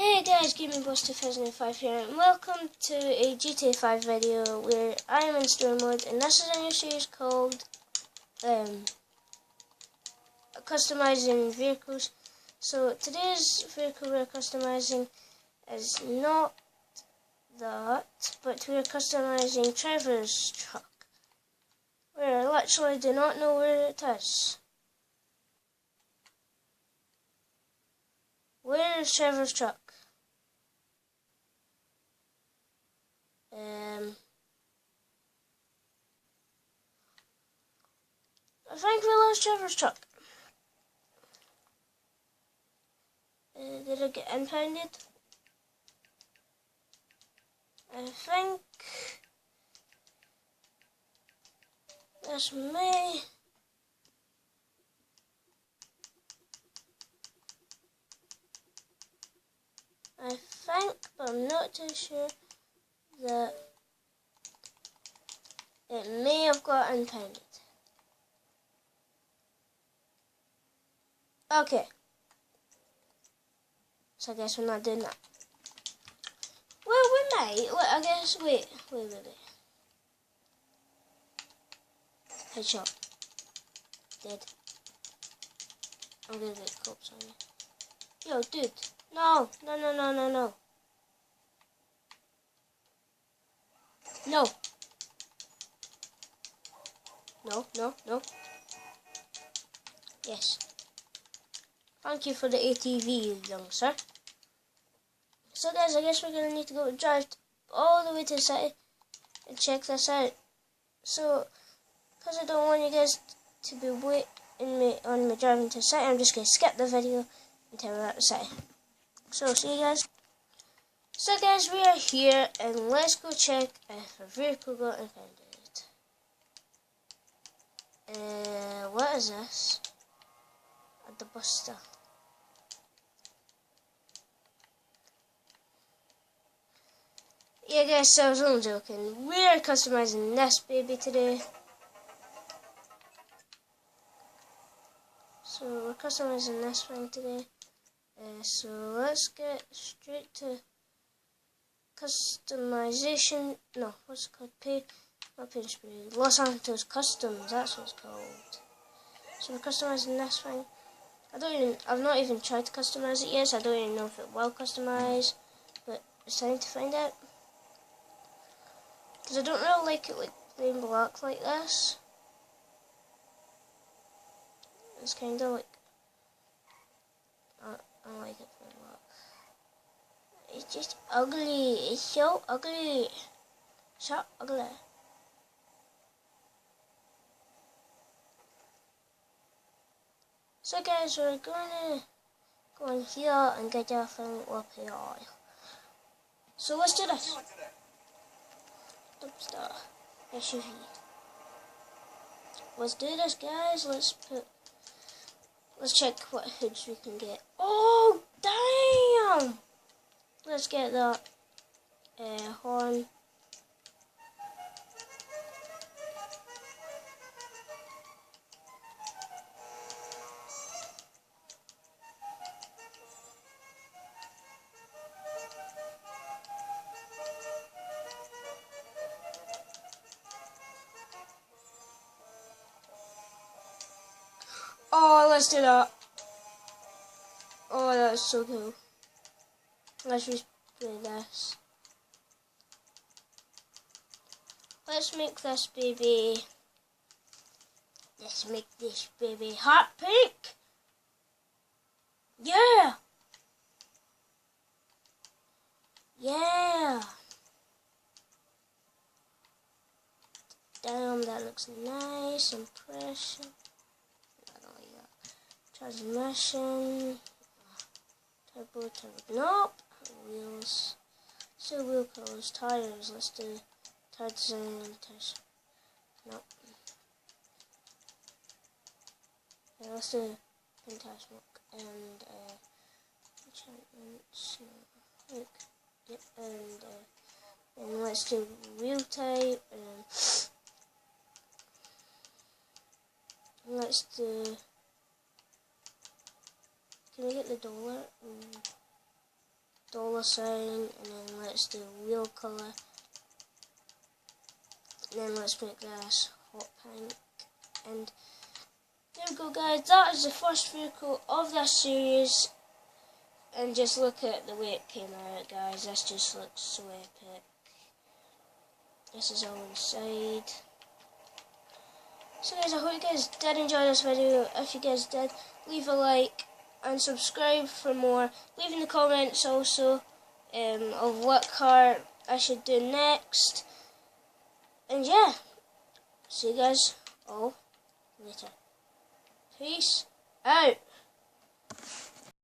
Hey guys, Gaming Boss 2005 here, and welcome to a GTA 5 video where I am in story mode, and this is a new series called customizing vehicles. So today's vehicle we're customizing is not that, but we're customizing Trevor's truck. We literally do not know where it is. Where is Trevor's truck? I think we lost Trevor's truck. Did it get impounded? I think this may. I think, but I'm not too sure that it may have got impounded. Okay. So I guess we're not doing that. Well, we might. I guess. Wait. Headshot. Dead. I'm gonna get cops on you. Yo, dude. No. No. No. Yes. Thank you for the ATV, young sir. So guys, I guess we're going to need to go drive all the way to the city and check this out. So, because I don't want you guys to be waiting on me driving to the city, I'm just going to skip the video until we're at the city. So, see you guys. So guys, we are here and let's go check if our vehicle got impounded. What is this? At the bus stop. Yeah guys, so I was only joking. We're customizing this baby today. So we're customizing this thing today. So let's get straight to customization. No, what's it called? Not Paint Spray. Los Santos Customs, that's what it's called. So we're customizing this thing. I've not even tried to customize it yet, so I don't even know if it will customize. But it's time to find out. Because I don't really like it like plain black like this. It's kind of like, I don't like it plain black. It's just ugly. It's so ugly. So ugly. So guys, we're going to go in here and get everything up here. So let's do this. Dumpster. SUV. Let's do this guys. Let's check what hoods we can get. Oh damn! Let's get that horn. Oh, let's do that. Oh, that's so cool. Let's just play this. Let's make this baby. Let's make this baby hot pink. Yeah. Yeah. Damn, that looks nice. Impression. Transmission, turbo, nope, wheels, so wheel colors, tires, let's do tire design and tires, nope, yeah, let's do paint tire smoke, and, enchantments, look, yep, and let's do wheel type, and let's do. Can we get the dollar? dollar sign, and then let's do wheel color. And then let's make this hot pink. And there we go, guys. That is the first vehicle of this series. And just look at the way it came out, guys. This just looks so epic. This is all inside. So guys, I hope you guys did enjoy this video. If you guys did, leave a like and subscribe for more. Leave in the comments also of what car I should do next. And yeah, see you guys all later. Peace out.